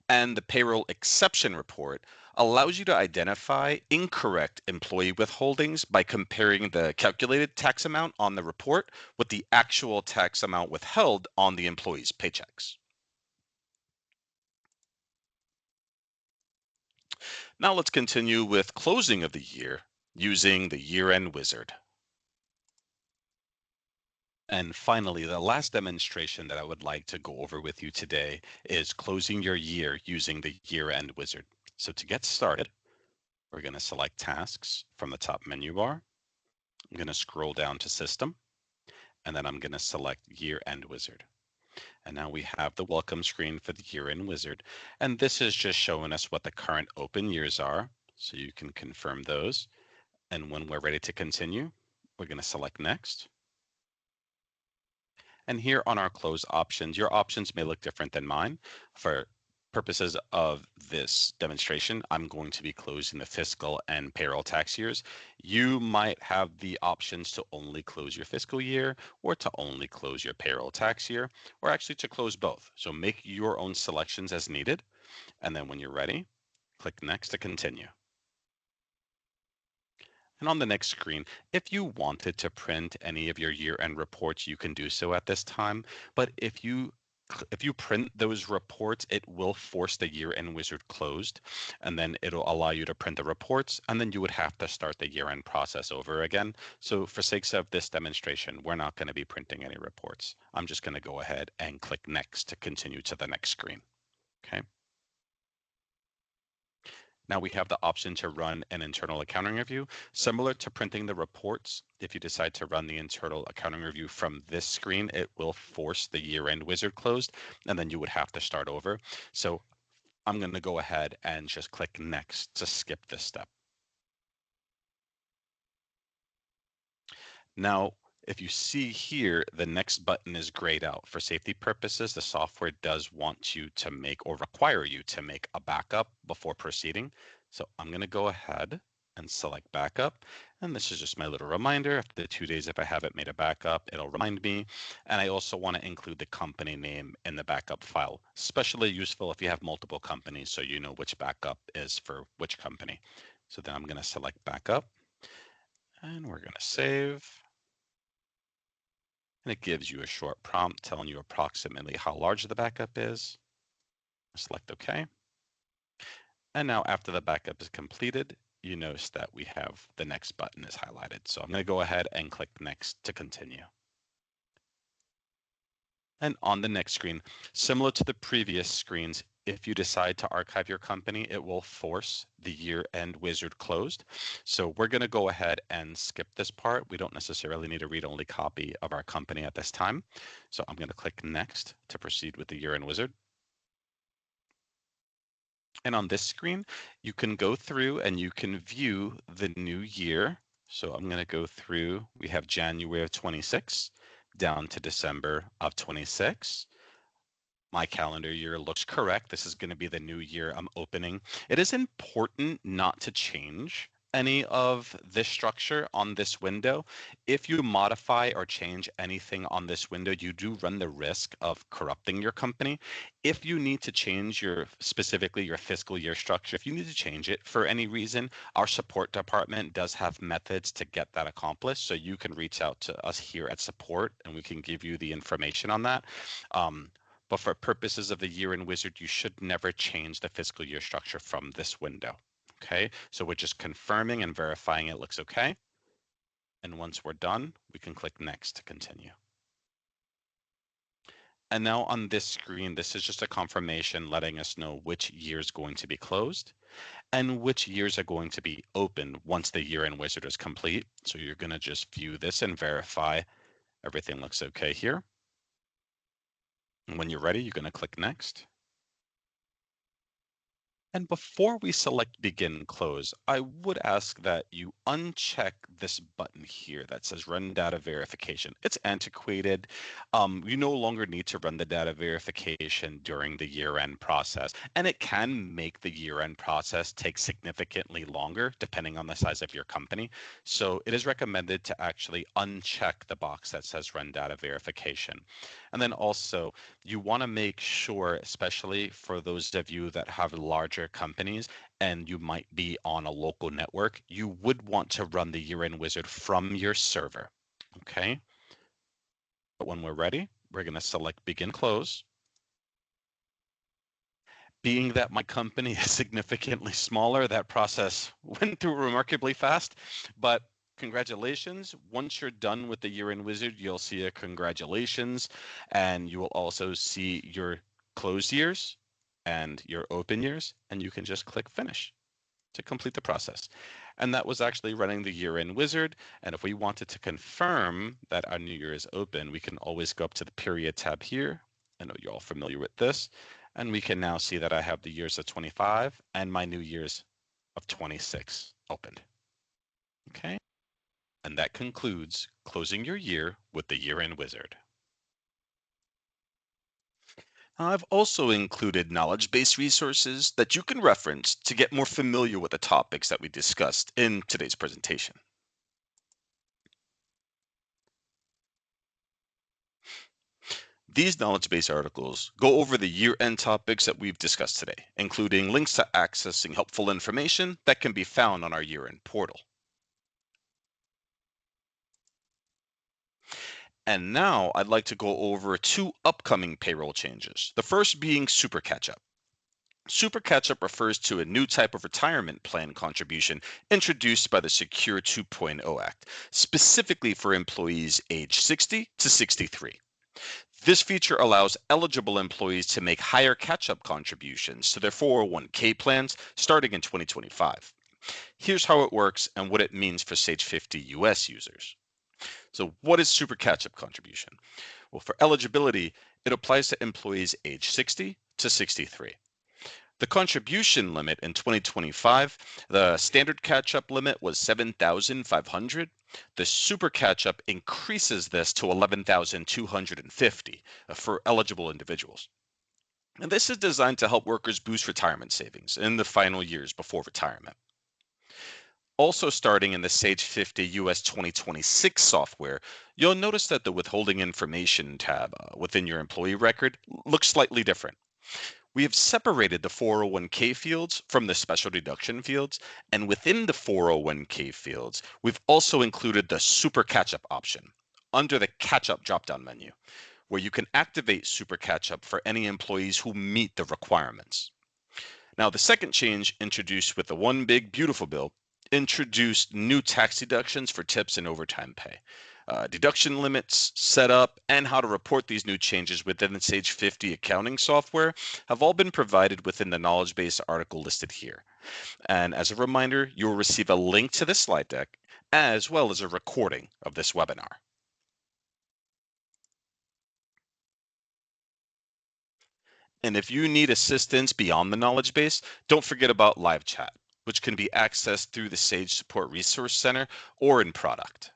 And the payroll exception report allows you to identify incorrect employee withholdings by comparing the calculated tax amount on the report with the actual tax amount withheld on the employee's paychecks. Now let's continue with closing of the year using the year-end wizard. And finally, the last demonstration that I would like to go over with you today is closing your year using the year-end wizard. So to get started, we're going to select Tasks from the top menu bar. I'm going to scroll down to System, and then I'm going to select Year-End Wizard. And now we have the welcome screen for the Year-End Wizard. And this is just showing us what the current open years are, so you can confirm those. And when we're ready to continue, we're going to select Next. And here on our close options, your options may look different than mine. For purposes of this demonstration, I'm going to be closing the fiscal and payroll tax years. You might have the options to only close your fiscal year or to only close your payroll tax year, or actually to close both. So make your own selections as needed. And then when you're ready, click Next to continue. And on the next screen, if you wanted to print any of your year-end reports, you can do so at this time. But if you print those reports, it will force the year-end wizard closed, and then it'll allow you to print the reports, and then you would have to start the year-end process over again. So for sakes of this demonstration, we're not going to be printing any reports. I'm just going to go ahead and click Next to continue to the next screen. Okay. Now we have the option to run an internal accounting review. Similar to printing the reports, if you decide to run the internal accounting review from this screen, it will force the year-end wizard closed, and then you would have to start over. So I'm going to go ahead and just click next to skip this step. Now, if you see here, the next button is grayed out. For safety purposes, the software does want you to make or require you to make a backup before proceeding. So I'm going to go ahead and select backup. And this is just my little reminder. After the 2 days, if I haven't made a backup, it'll remind me. And I also want to include the company name in the backup file, especially useful if you have multiple companies so you know which backup is for which company. So then I'm going to select backup and we're going to save. And it gives you a short prompt telling you approximately how large the backup is. Select OK. And now after the backup is completed, you notice that we have the next button is highlighted. So I'm going to go ahead and click next to continue. And on the next screen, similar to the previous screens, if you decide to archive your company, it will force the year-end wizard closed. So we're going to go ahead and skip this part. We don't necessarily need a read-only copy of our company at this time. So I'm going to click next to proceed with the year-end wizard. And on this screen, you can go through and you can view the new year. So I'm going to go through. We have January of 26 down to December of 26. My calendar year looks correct. This is going to be the new year I'm opening. It is important not to change any of this structure on this window. If you modify or change anything on this window, you do run the risk of corrupting your company. If you need to change specifically your fiscal year structure, if you need to change it for any reason, our support department does have methods to get that accomplished. So you can reach out to us here at support and we can give you the information on that. But for purposes of the year-end wizard, you should never change the fiscal year structure from this window. Okay, so we're just confirming and verifying it looks okay. And once we're done, we can click next to continue. And now on this screen, this is just a confirmation letting us know which year is going to be closed and which years are going to be open once the year-end wizard is complete. So you're going to just view this and verify everything looks okay here. And when you're ready, you're going to click next. And before we select begin and close, I would ask that you uncheck this button here that says run data verification. It's antiquated. You no longer need to run the data verification during the year-end process, and it can make the year-end process take significantly longer depending on the size of your company. So it is recommended to actually uncheck the box that says run data verification. And then also, you want to make sure, especially for those of you that have larger companies and you might be on a local network, you would want to run the year-end wizard from your server. Okay. But when we're ready, we're going to select begin close. Being that my company is significantly smaller, that process went through remarkably fast, but congratulations. Once you're done with the year-end wizard, you'll see a congratulations, and you will also see your closed years and your open years, and you can just click finish to complete the process. And that was actually running the year-end wizard. And if we wanted to confirm that our new year is open, we can always go up to the period tab here. I know you're all familiar with this. And we can now see that I have the years of 25 and my new years of 26 opened. Okay. And that concludes closing your year with the year-end wizard. I've also included knowledge-based resources that you can reference to get more familiar with the topics that we discussed in today's presentation. These knowledge-based articles go over the year-end topics that we've discussed today, including links to accessing helpful information that can be found on our year-end portal. And now I'd like to go over 2 upcoming payroll changes, the first being Super Catch-Up. Super Catch-Up refers to a new type of retirement plan contribution introduced by the Secure 2.0 Act, specifically for employees aged 60 to 63. This feature allows eligible employees to make higher catch-up contributions to their 401k plans starting in 2025. Here's how it works and what it means for Sage 50 US users. So what is Super Catch-Up contribution? Well, for eligibility, it applies to employees age 60 to 63. The contribution limit in 2025, the standard catch-up limit was 7,500. The super catch-up increases this to 11,250 for eligible individuals. And this is designed to help workers boost retirement savings in the final years before retirement. Also starting in the Sage 50 US 2026 software, you'll notice that the withholding information tab within your employee record looks slightly different. We have separated the 401k fields from the special deduction fields, and within the 401k fields, we've also included the Super Catch-Up option under the Catch-Up drop-down menu, where you can activate Super Catch-Up for any employees who meet the requirements. Now, the second change introduced with the One Big Beautiful Bill introduced new tax deductions for tips and overtime pay. Deduction limits, setup, and how to report these new changes within the Sage 50 accounting software have all been provided within the Knowledgebase article listed here. And as a reminder, you will receive a link to this slide deck as well as a recording of this webinar. And if you need assistance beyond the knowledge base, don't forget about live chat, which can be accessed through the Sage Support Resource Center or in product.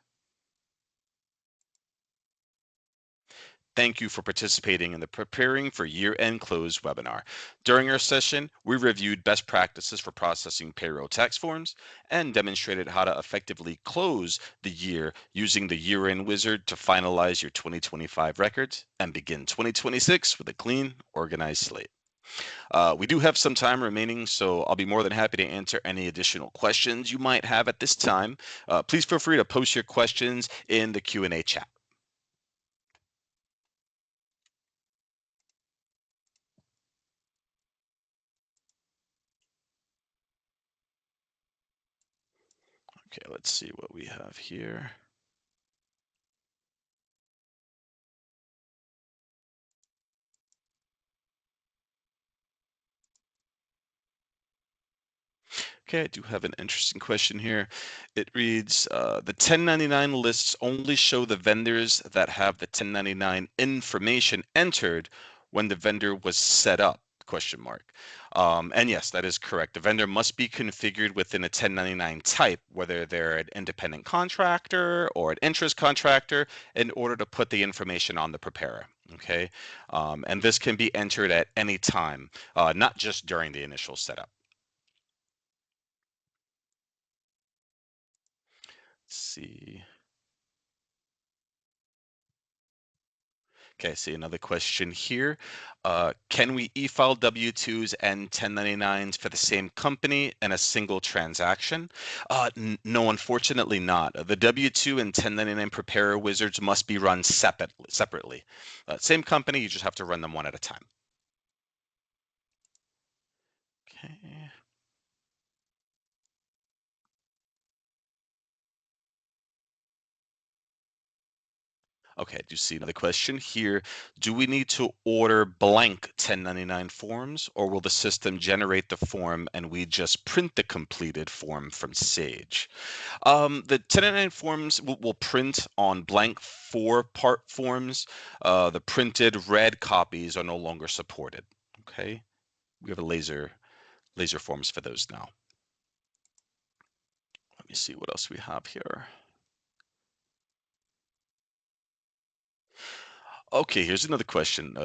Thank you for participating in the Preparing for Year-End Close webinar. During our session, we reviewed best practices for processing payroll tax forms and demonstrated how to effectively close the year using the year-end wizard to finalize your 2025 records and begin 2026 with a clean, organized slate. We do have some time remaining, so I'll be more than happy to answer any additional questions you might have at this time. Please feel free to post your questions in the Q&A chat. Okay, let's see what we have here. Okay, I do have an interesting question here. It reads, the 1099 lists only show the vendors that have the 1099 information entered when the vendor was set up, question mark. And yes, that is correct. The vendor must be configured within a 1099 type, whether they're an independent contractor or an interest contractor, in order to put the information on the preparer. Okay, and this can be entered at any time, not just during the initial setup. Let's see. Okay, I see another question here. Can we e-file W-2s and 1099s for the same company in a single transaction? No, unfortunately not. The W-2 and 1099 preparer wizards must be run separately. Same company, you just have to run them one at a time. Okay. Okay, I do see another question here. Do we need to order blank 1099 forms, or will the system generate the form and we just print the completed form from Sage? The 1099 forms will print on blank 4-part forms. The printed red copies are no longer supported. Okay, we have a laser forms for those now. Let me see what else we have here. Okay, here's another question.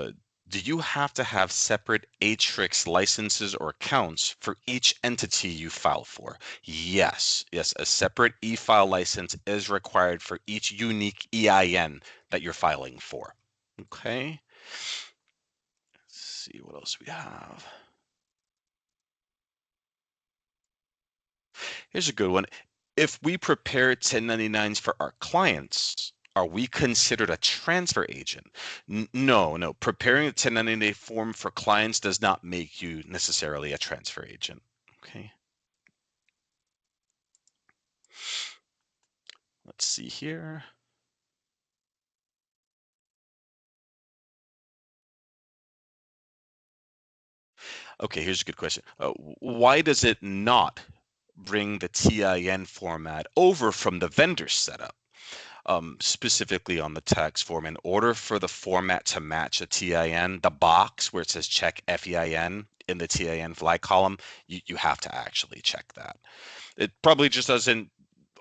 Do you have to have separate Atrix licenses or accounts for each entity you file for? Yes, a separate e-file license is required for each unique EIN that you're filing for. Okay, let's see what else we have. Here's a good one. If we prepare 1099s for our clients, are we considered a transfer agent? No. Preparing a 1099 form for clients does not make you necessarily a transfer agent. Okay. Let's see here. Okay, here's a good question. Why does it not bring the TIN format over from the vendor setup? Specifically on the tax form, in order for the format to match a TIN, the box where it says check FEIN in the TIN flag column, you have to actually check that. It probably just doesn't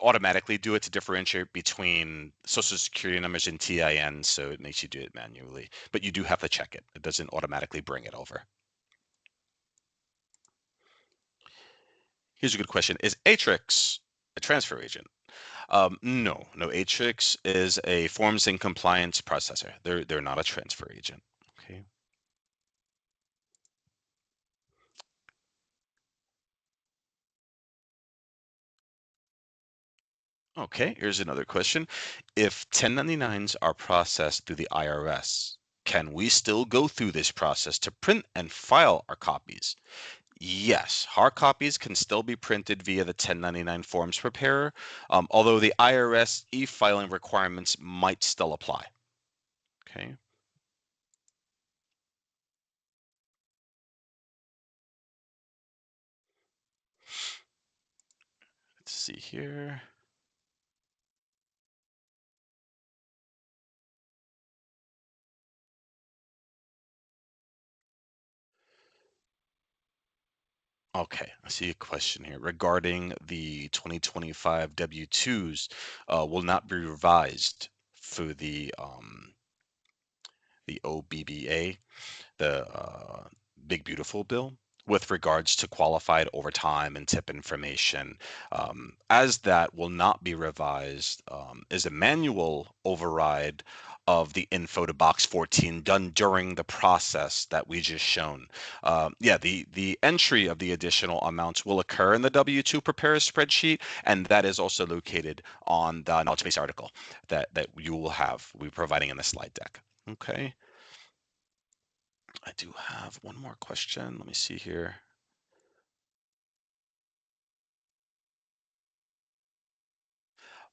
automatically do it to differentiate between social security numbers and TIN, so it makes you do it manually. But you do have to check it. It doesn't automatically bring it over. Here's a good question. Is Atrix a transfer agent? No. Atrix is a forms and compliance processor. They're not a transfer agent. Okay. Okay, here's another question. If 1099s are processed through the IRS, can we still go through this process to print and file our copies? Yes, hard copies can still be printed via the 1099 forms preparer, although the IRS e-filing requirements might still apply. Okay. Let's see here. Okay, I see a question here regarding the 2025 W-2s will not be revised for the OBBA, the Big Beautiful Bill, with regards to qualified overtime and tip information, as that will not be revised, is a manual override of the info to box 14 done during the process that we just shown. Yeah, the entry of the additional amounts will occur in the W-2 preparer spreadsheet, and that is also located on the knowledge base article that you will have. We're providing in the slide deck. Okay. I do have one more question. Let me see here.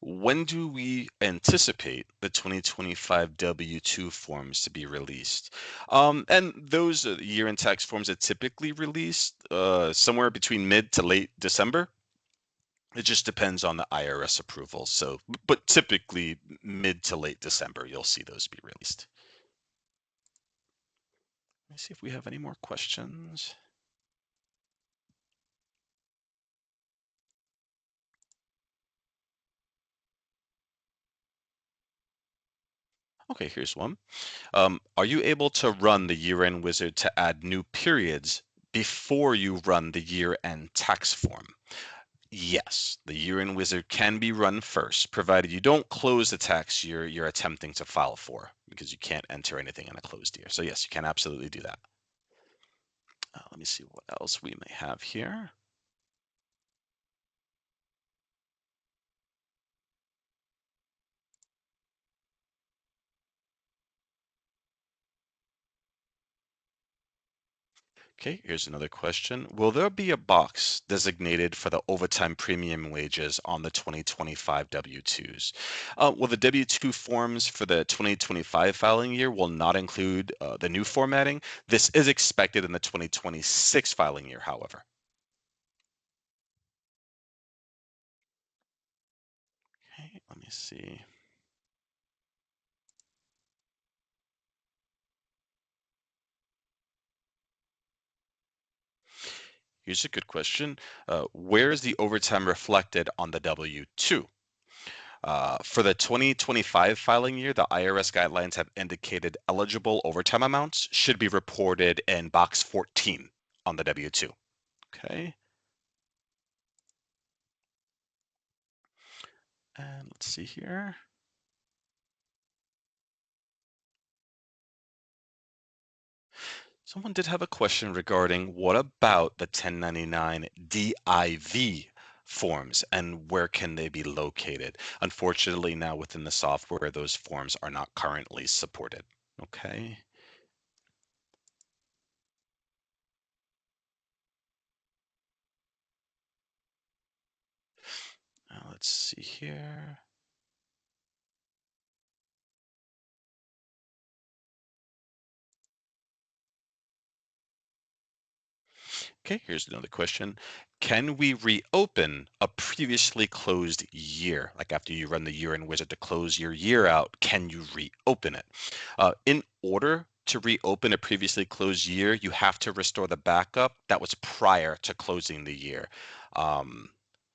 When do we anticipate the 2025 W-2 forms to be released? And those year-end tax forms are typically released somewhere between mid to late December. It just depends on the IRS approval. So, but typically mid to late December, you'll see those be released. Let me see if we have any more questions. Okay, here's one. Are you able to run the year-end wizard to add new periods before you run the year-end tax form? Yes, the year-end wizard can be run first, provided you don't close the tax year you're attempting to file for, because you can't enter anything in a closed year. So yes, you can absolutely do that. Let me see what else we may have here. Okay, here's another question. Will there be a box designated for the overtime premium wages on the 2025 W-2s? Well, the W-2 forms for the 2025 filing year will not include the new formatting. This is expected in the 2026 filing year, however. Okay, let me see. Here's a good question. Where is the overtime reflected on the W-2? For the 2025 filing year, the IRS guidelines have indicated eligible overtime amounts should be reported in box 14 on the W-2. Okay. And let's see here. Someone did have a question regarding what about the 1099 DIV forms and where can they be located? Unfortunately, now within the software, those forms are not currently supported. Okay. Now let's see here. Okay, here's another question. Can we reopen a previously closed year? Like after you run the year-end wizard to close your year out, can you reopen it? In order to reopen a previously closed year, you have to restore the backup that was prior to closing the year. Um,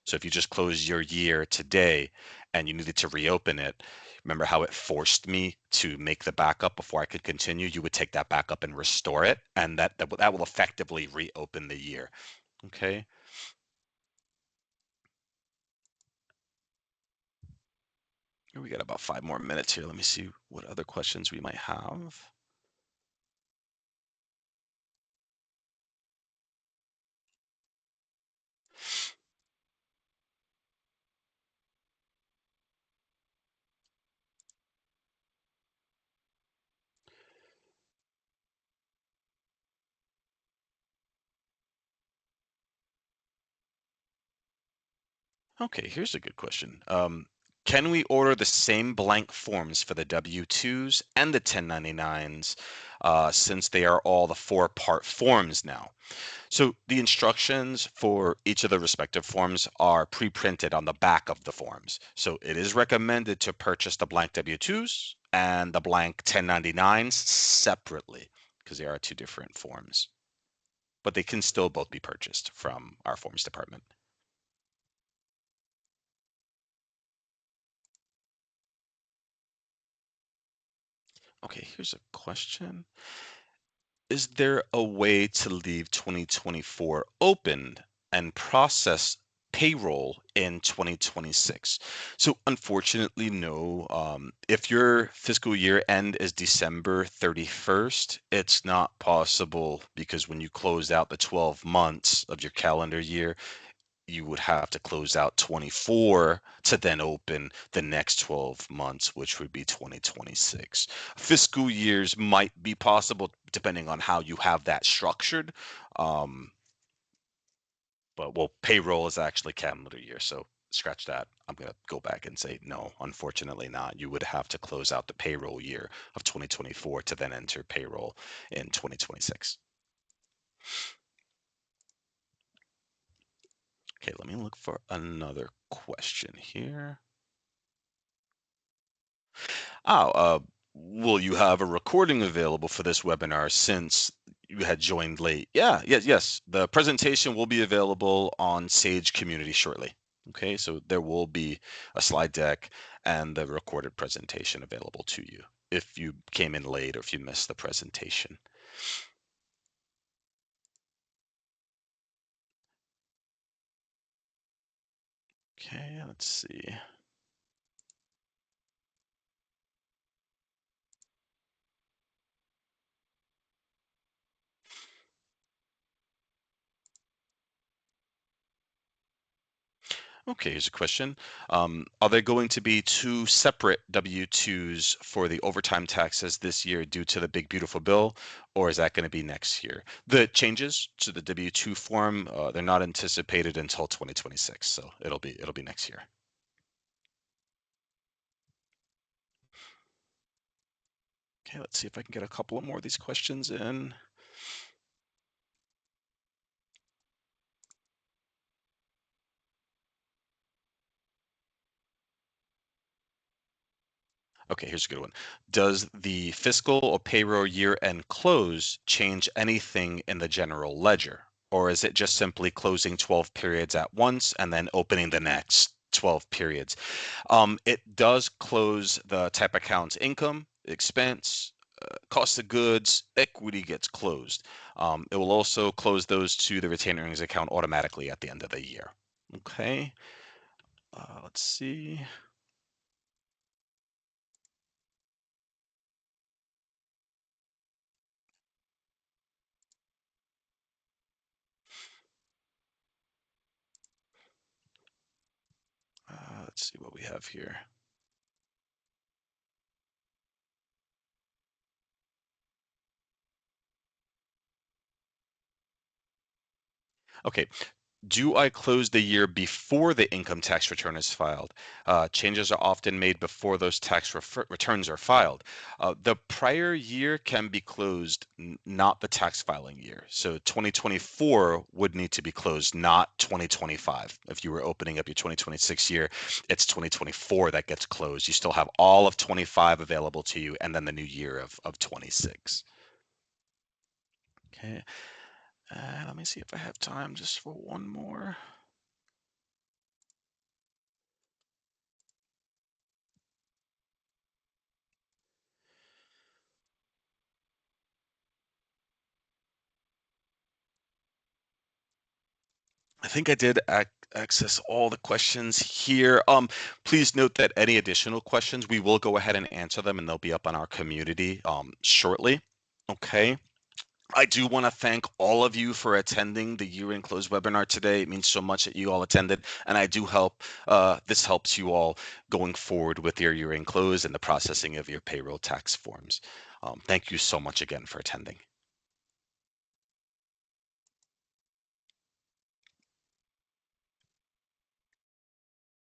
so if you just close your year today and you needed to reopen it, remember how it forced me to make the backup before I could continue? You would take that backup and restore it, and that will effectively reopen the year. Okay. We got about 5 more minutes here. Let me see what other questions we might have. Okay, here's a good question. Can we order the same blank forms for the W-2s and the 1099s since they are all the four-part forms now? So the instructions for each of the respective forms are pre-printed on the back of the forms. So it is recommended to purchase the blank W-2s and the blank 1099s separately because they are two different forms, but they can still both be purchased from our forms department. Okay, here's a question. Is there a way to leave 2024 open and process payroll in 2026? So unfortunately, no. If your fiscal year end is December 31st, it's not possible because when you close out the 12 months of your calendar year, you would have to close out 24 to then open the next 12 months, which would be 2026. Fiscal years might be possible depending on how you have that structured. Um, but well, payroll is actually calendar year. So scratch that. I'm going to go back and say, no, unfortunately not. You would have to close out the payroll year of 2024 to then enter payroll in 2026. Okay, let me look for another question here. Oh, will you have a recording available for this webinar since you had joined late? Yeah, yes. The presentation will be available on Sage Community shortly. Okay, so there will be a slide deck and the recorded presentation available to you if you came in late or if you missed the presentation. Okay, let's see. Okay, here's a question. Are there going to be two separate W-2s for the overtime taxes this year due to the big beautiful bill, or is that going to be next year? The changes to the W-2 form, they're not anticipated until 2026, so it'll be next year. Okay, let's see if I can get a couple of more of these questions in. Okay, here's a good one. Does the fiscal or payroll year-end close change anything in the general ledger? Or is it just simply closing 12 periods at once and then opening the next 12 periods? It does close the type accounts income, expense, cost of goods, equity gets closed. It will also close those to the retained earnings account automatically at the end of the year. Okay, let's see. Let's see what we have here. Okay, Do I close the year before the income tax return is filed? Changes are often made before those returns are filed. The prior year can be closed, not the tax filing year. So 2024 would need to be closed, not 2025. If you were opening up your 2026 year, it's 2024 that gets closed. You still have all of 25 available to you, and then the new year of 26. Okay. Let me see if I have time just for one more. I think I did access all the questions here. Please note that any additional questions, we will go ahead and answer them, and they'll be up on our community shortly. Okay. I do want to thank all of you for attending the year-end close webinar today. It means so much that you all attended, and I do hope this helps you all going forward with your year-end close and the processing of your payroll tax forms. Thank you so much again for attending.